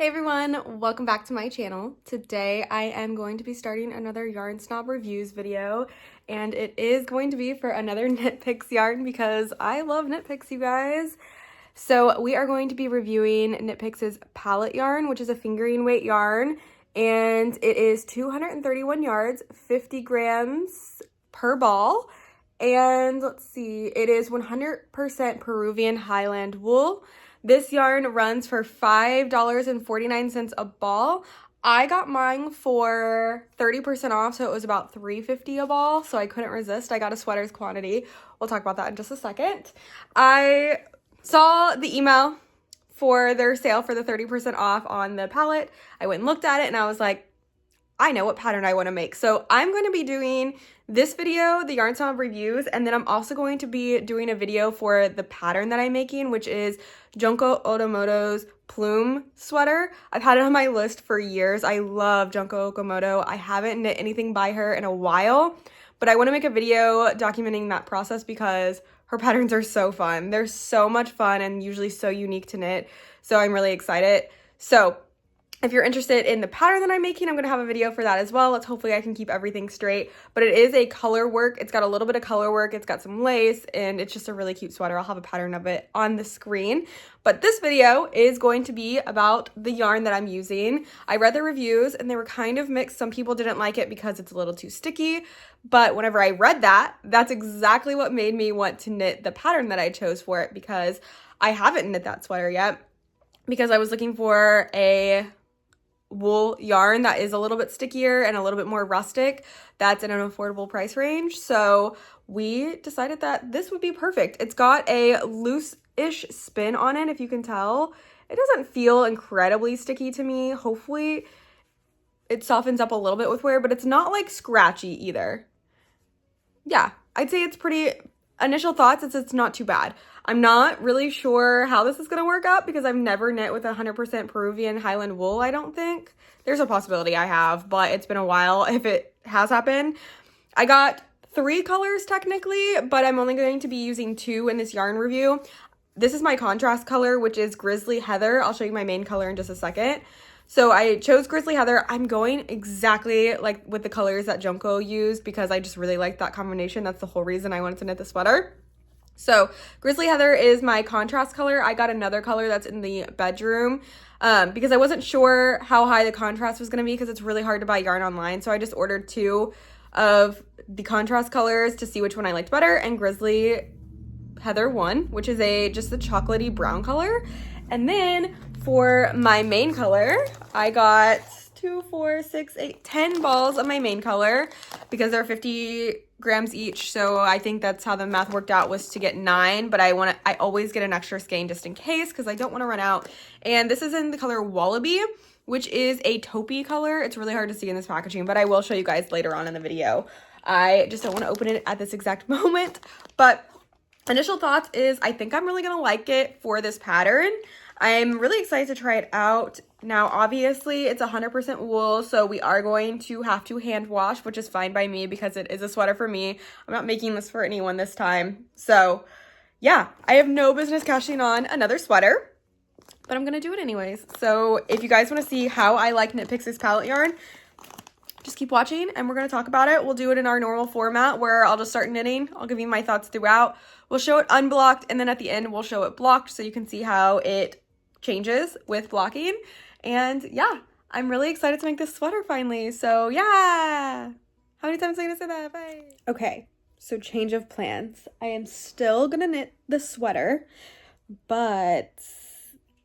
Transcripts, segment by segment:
Hey everyone, welcome back to my channel. Today I am going to be starting another Yarn Snob Reviews video, and it is going to be for another Knitpicks yarn because I love Knitpicks, you guys. So we are going to be reviewing Knitpicks' palette yarn, which is a fingering weight yarn, and it is 231 yards, 50 grams per ball. And let's see, it is 100% Peruvian Highland wool. This yarn runs for $5.49 a ball. I got mine for 30% off, so it was about $3.50 a ball, so I couldn't resist. I got a sweater's quantity. We'll talk about that in just a second. I saw the email for their sale for the 30% off on the palette. I went and looked at it, and I was like, I know what pattern I want to make. So I'm going to be doing this video, the Yarn Snob reviews, and then I'm also going to be doing a video for the pattern that I'm making, which is Junko Okamoto's plume sweater. I've had it on my list for years. I love Junko Okamoto. I haven't knit anything by her in a while, but I want to make a video documenting that process because her patterns are so fun. They're so much fun and usually so unique to knit. So I'm really excited. So if you're interested in the pattern that I'm making, I'm going to have a video for that as well. Hopefully I can keep everything straight. But it is a color work. It's got a little bit of color work. It's got some lace, and it's just a really cute sweater. I'll have a pattern of it on the screen. But this video is going to be about the yarn that I'm using. I read the reviews, and they were kind of mixed. Some people didn't like it because it's a little too sticky. But whenever I read that, that's exactly what made me want to knit the pattern that I chose for it, because I haven't knit that sweater yet, because I was looking for a wool yarn that is a little bit stickier and a little bit more rustic that's in an affordable price range. So we decided that this would be perfect. It's got a loose-ish spin on it, if you can tell. It doesn't feel incredibly sticky to me. Hopefully it softens up a little bit with wear, but it's not like scratchy either. Yeah, I'd say it's pretty, initial thoughts, it's not too bad. I'm not really sure how this is going to work out because I've never knit with 100% Peruvian Highland wool, I don't think. There's a possibility I have, but it's been a while if it has happened. I got 3 colors technically, but I'm only going to be using 2 in this yarn review. This is my contrast color, which is Grizzly Heather. I'll show you my main color in just a second. So I chose Grizzly Heather. I'm going exactly like with the colors that Junko used because I just really like that combination. That's the whole reason I wanted to knit the sweater. So Grizzly Heather is my contrast color. I got another color that's in the bedroom because I wasn't sure how high the contrast was going to be because it's really hard to buy yarn online. So I just ordered 2 of the contrast colors to see which one I liked better, and Grizzly Heather 1, which is just a chocolatey brown color. And then for my main color, I got 2, 4, 6, 8, 10 balls of my main color because they're 50 grams each. So I think that's how the math worked out, was to get 9, but I always get an extra skein just in case because I don't want to run out. And this is in the color Wallaby, which is a taupey color. It's really hard to see in this packaging, but I will show you guys later on in the video. I just don't want to open it at this exact moment, but initial thoughts is I think I'm really going to like it for this pattern. I'm really excited to try it out. Now, obviously, it's 100% wool, so we are going to have to hand wash, which is fine by me because it is a sweater for me. I'm not making this for anyone this time. So, yeah, I have no business cashing on another sweater, but I'm going to do it anyways. So, if you guys want to see how I like Knitpicks' palette yarn, just keep watching and we're going to talk about it. We'll do it in our normal format where I'll just start knitting. I'll give you my thoughts throughout. We'll show it unblocked, and then at the end, we'll show it blocked so you can see how it changes with blocking. And yeah, I'm really excited to make this sweater finally. So yeah, how many times am I gonna say that? Bye. Okay, so change of plans. I am still gonna knit the sweater, but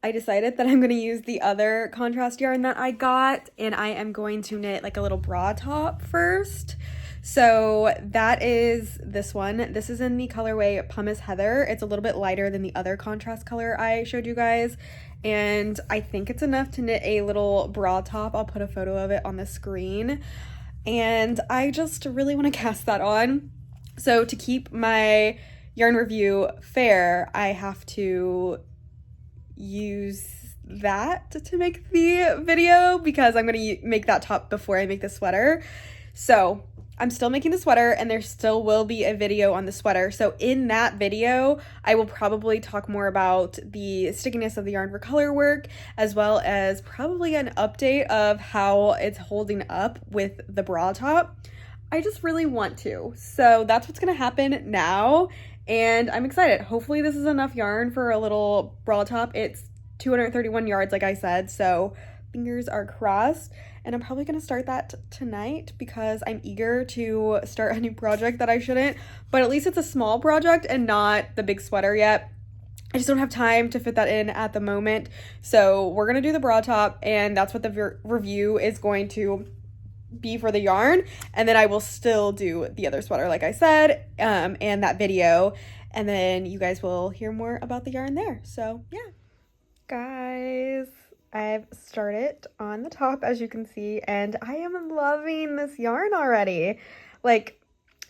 I decided that I'm gonna use the other contrast yarn that I got, and I am going to knit like a little bra top first. So that is this one. This is in the colorway Pumice Heather. It's a little bit lighter than the other contrast color I showed you guys, and I think it's enough to knit a little bra top. I'll put a photo of it on the screen, and I just really want to cast that on. So to keep my yarn review fair, I have to use that to make the video because I'm going to make that top before I make the sweater. So I'm still making the sweater, and there still will be a video on the sweater. So in that video, I will probably talk more about the stickiness of the yarn for color work, as well as probably an update of how it's holding up with the bra top. I just really want to. So that's what's gonna happen now, and I'm excited. Hopefully this is enough yarn for a little bra top. It's 231 yards, like I said, so fingers are crossed. And I'm probably going to start that tonight because I'm eager to start a new project that I shouldn't. But at least it's a small project and not the big sweater yet. I just don't have time to fit that in at the moment. So we're going to do the bra top, and that's what the review is going to be for the yarn. And then I will still do the other sweater, like I said, and that video. And then you guys will hear more about the yarn there. So yeah. Guys, I've started on the top, as you can see, and I am loving this yarn already. Like,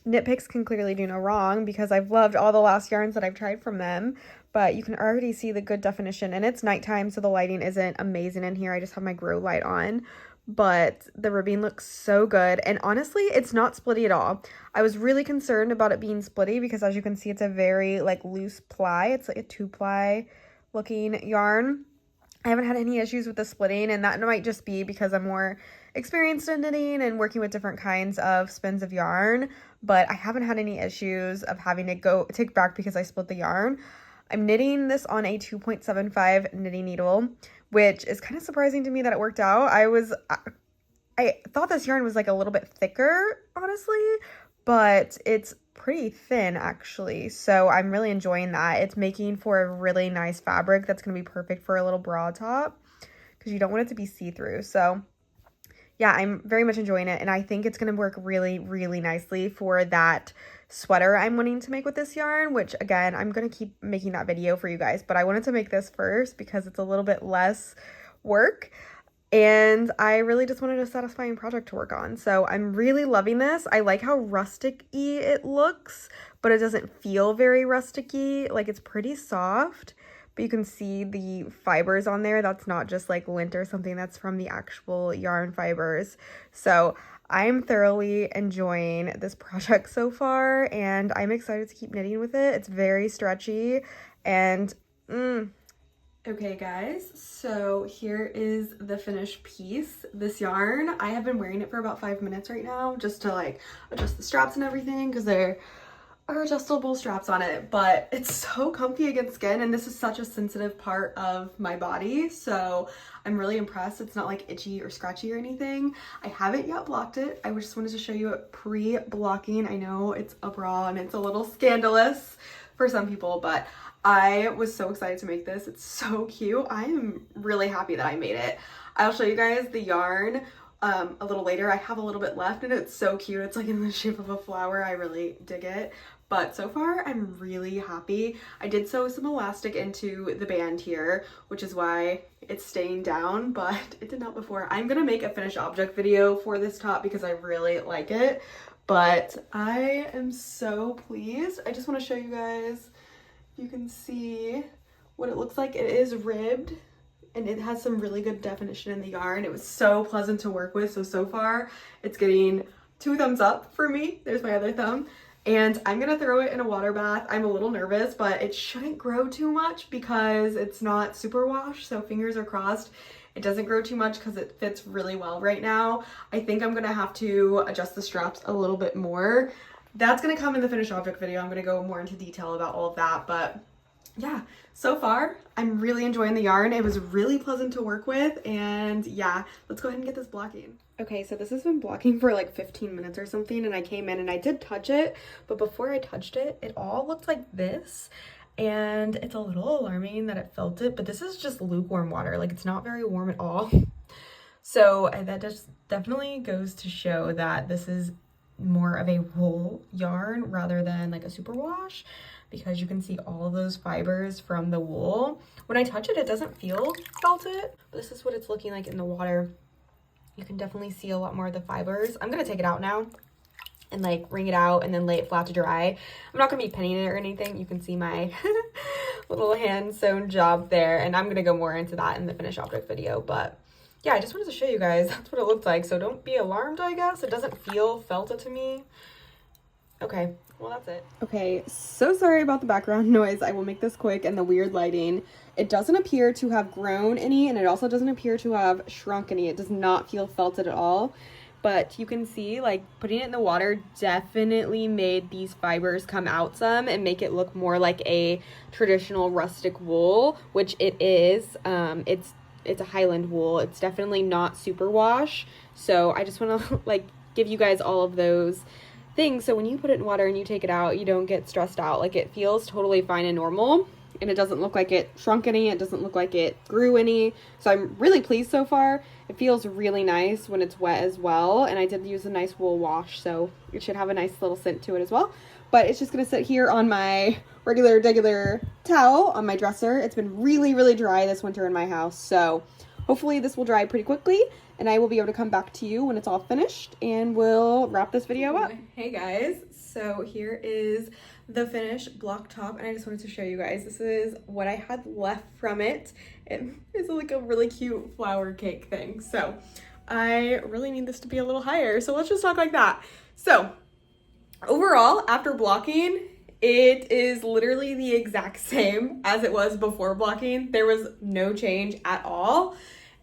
Knitpicks can clearly do no wrong because I've loved all the last yarns that I've tried from them, but you can already see the good definition, and it's nighttime, so the lighting isn't amazing in here. I just have my grow light on, but the ribbing looks so good, and honestly, it's not splitty at all. I was really concerned about it being splitty because, as you can see, it's a very, like, loose ply. It's like a 2-ply looking yarn. I haven't had any issues with the splitting, and that might just be because I'm more experienced in knitting and working with different kinds of spins of yarn, but I haven't had any issues of having to take back because I split the yarn. I'm knitting this on a 2.75 knitting needle, which is kind of surprising to me that it worked out. I thought this yarn was like a little bit thicker, honestly, but it's pretty thin actually, so I'm really enjoying that. It's making for a really nice fabric that's going to be perfect for a little bra top because you don't want it to be see-through. So yeah, I'm very much enjoying it, and I think it's going to work really, really nicely for that sweater I'm wanting to make with this yarn, which again, I'm going to keep making that video for you guys, but I wanted to make this first because it's a little bit less work. And I really just wanted a satisfying project to work on. So I'm really loving this. I like how rustic-y it looks, but it doesn't feel very rustic-y. Like, it's pretty soft, but you can see the fibers on there. That's not just like lint or something. That's from the actual yarn fibers. So I'm thoroughly enjoying this project so far, and I'm excited to keep knitting with it. It's very stretchy, and okay guys, so here is the finished piece. This yarn, I have been wearing it for about 5 minutes right now just to like adjust the straps and everything because there are adjustable straps on it, but it's so comfy against skin, and this is such a sensitive part of my body, so I'm really impressed. It's not like itchy or scratchy or anything. I haven't yet blocked it. I just wanted to show you it pre-blocking. I know it's a bra and it's a little scandalous for some people, but I was so excited to make this. It's so cute. I am really happy that I made it. I'll show you guys the yarn a little later. I have a little bit left, and it's so cute. It's like in the shape of a flower. I really dig it. But so far, I'm really happy. I did sew some elastic into the band here, which is why it's staying down, but it did not before. I'm gonna make a finished object video for this top because I really like it, but I am so pleased. I just want to show you guys. You can see what it looks like. It is ribbed, and it has some really good definition in the yarn. It was so pleasant to work with. So far, it's getting 2 thumbs up for me. There's my other thumb. And I'm gonna throw it in a water bath. I'm a little nervous, but it shouldn't grow too much because it's not super wash, so fingers are crossed. It doesn't grow too much because it fits really well right now. I think I'm gonna have to adjust the straps a little bit more. That's gonna come in the finished object video. I'm gonna go more into detail about all of that, but yeah, so far I'm really enjoying the yarn. It was really pleasant to work with, and yeah, let's go ahead and get this blocking. Okay, so this has been blocking for like 15 minutes or something, and I came in and I did touch it, but before I touched it, it all looked like this, and it's a little alarming that it felt it, but this is just lukewarm water. Like, it's not very warm at all. So that just definitely goes to show that this is more of a wool yarn rather than like a superwash, because you can see all of those fibers from the wool. When I touch it, it doesn't feel felted, but this is what it's looking like in the water. You can definitely see a lot more of the fibers. I'm gonna take it out now and like wring it out and then lay it flat to dry. I'm not gonna be pinning it or anything. You can see my little hand sewn job there, and I'm gonna go more into that in the finished object video. But yeah, I just wanted to show you guys. That's what it looked like. So don't be alarmed, I guess. It doesn't feel felted to me. Okay, well, that's it. Okay, so sorry about the background noise. I will make this quick and the weird lighting. It doesn't appear to have grown any, and it also doesn't appear to have shrunk any. It does not feel felted at all. But you can see, like, putting it in the water definitely made these fibers come out some and make it look more like a traditional rustic wool, which it is. It's a Highland wool. It's definitely not superwash. So I just want to, like, give you guys all of those things, so when you put it in water and you take it out, you don't get stressed out. Like, it feels totally fine and normal, and it doesn't look like it shrunk any. It doesn't look like it grew any. So I'm really pleased so far. It feels really nice when it's wet as well, and I did use a nice wool wash, so it should have a nice little scent to it as well. But it's just gonna sit here on my regular towel on my dresser. It's been really dry this winter in my house, so hopefully this will dry pretty quickly, and I will be able to come back to you when it's all finished, and we'll wrap this video up. Hey guys, so here is the finished block top, and I just wanted to show you guys. This is what I had left from it. It is like a really cute flower cake thing, so I really need this to be a little higher, so let's just talk like that. So overall, after blocking, it is literally the exact same as it was before blocking. There was no change at all.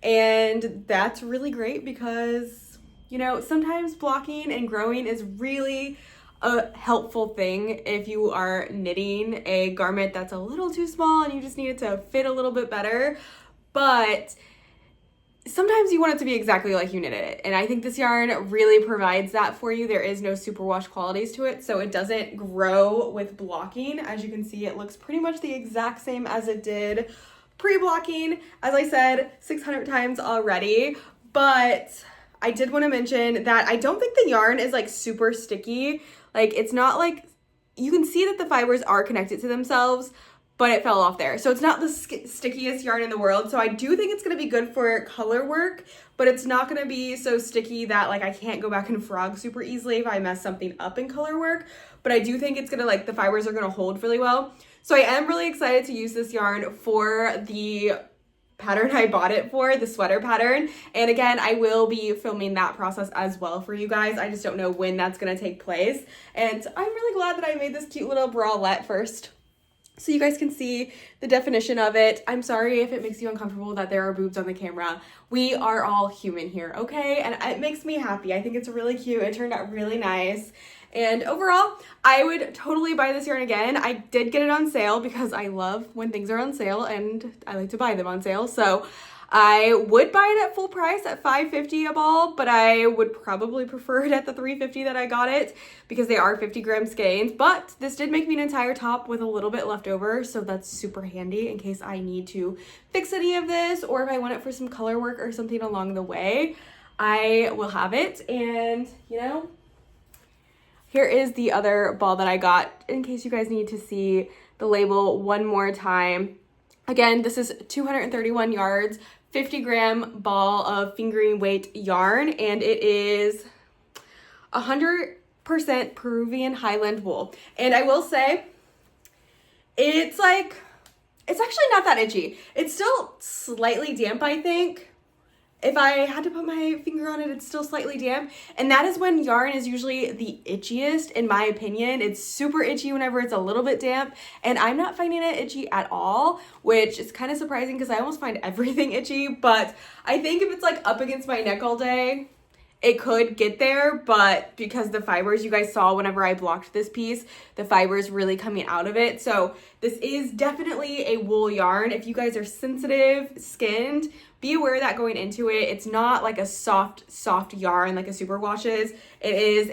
And that's really great because, you know, sometimes blocking and growing is really a helpful thing if you are knitting a garment that's a little too small and you just need it to fit a little bit better. But sometimes you want it to be exactly like you knitted it. And I think this yarn really provides that for you. There is no superwash qualities to it, so it doesn't grow with blocking. As you can see, it looks pretty much the exact same as it did pre-blocking, as I said 600 times already. But I did want to mention that I don't think the yarn is like super sticky. Like, it's not like, you can see that the fibers are connected to themselves, but it fell off there. So it's not the stickiest yarn in the world. So I do think it's going to be good for color work, but it's not going to be so sticky that like I can't go back and frog super easily if I mess something up in color work. But I do think it's going to, like, the fibers are going to hold really well. So I am really excited to use this yarn for the pattern I bought it for, the sweater pattern. And again, I will be filming that process as well for you guys. I just don't know when that's going to take place. And I'm really glad that I made this cute little bralette first, so you guys can see the definition of it. I'm sorry if it makes you uncomfortable that there are boobs on the camera. We are all human here, okay? And it makes me happy. I think it's really cute. It turned out really nice. And overall, I would totally buy this yarn again. I did get it on sale because I love when things are on sale and I like to buy them on sale. So I would buy it at full price at $5.50 a ball, but I would probably prefer it at the $3.50 that I got it because they are 50-gram skeins. But this did make me an entire top with a little bit left over, so that's super handy in case I need to fix any of this or if I want it for some color work or something along the way. I will have it. And, you know, here is the other ball that I got in case you guys need to see the label one more time. Again, this is 231 yards, 50-gram ball of fingering weight yarn, and it is 100% Peruvian Highland wool. And I will say, it's actually not that itchy. It's still slightly damp, I think. If I had to put my finger on it, it's still slightly damp. And that is when yarn is usually the itchiest, in my opinion. It's super itchy whenever it's a little bit damp. And I'm not finding it itchy at all, which is kind of surprising because I almost find everything itchy. But I think if it's like up against my neck all day, it could get there, but because the fibers you guys saw whenever I blocked this piece, the fibers really coming out of it. So this is definitely a wool yarn. If you guys are sensitive skinned, be aware that going into it. It's not like a soft yarn like a superwash is. It is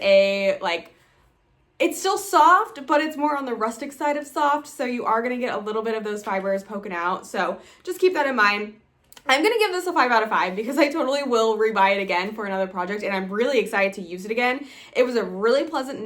it's still soft, but it's more on the rustic side of soft. So you are gonna get a little bit of those fibers poking out. So just keep that in mind. I'm going to give this a 5 out of 5 because I totally will rebuy it again for another project, and I'm really excited to use it again. It was a really pleasant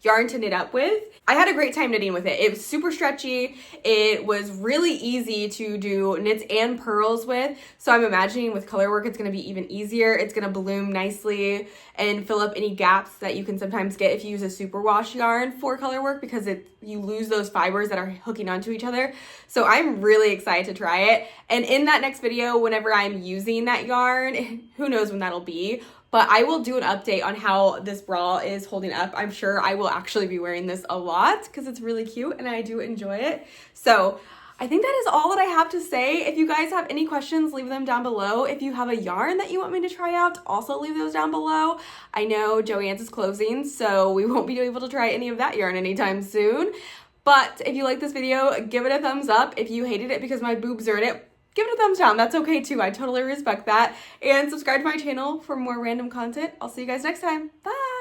yarn to knit up with. I had a great time knitting with it. It was super stretchy. It was really easy to do knits and purls with, so I'm imagining with color work it's going to be even easier. It's going to bloom nicely and fill up any gaps that you can sometimes get if you use a superwash yarn for color work because you lose those fibers that are hooking onto each other. So I'm really excited to try it, and in that next video video whenever I'm using that yarn. Who knows when that'll be, but I will do an update on how this bra is holding up. I'm sure I will actually be wearing this a lot because it's really cute and I do enjoy it. So I think that is all that I have to say. If you guys have any questions, leave them down below. If you have a yarn that you want me to try out, also leave those down below. I know Joann's is closing, so we won't be able to try any of that yarn anytime soon. But if you like this video, give it a thumbs up. If you hated it because my boobs are in it, give it a thumbs down. That's okay too. I totally respect that. And subscribe to my channel for more random content. I'll see you guys next time. Bye!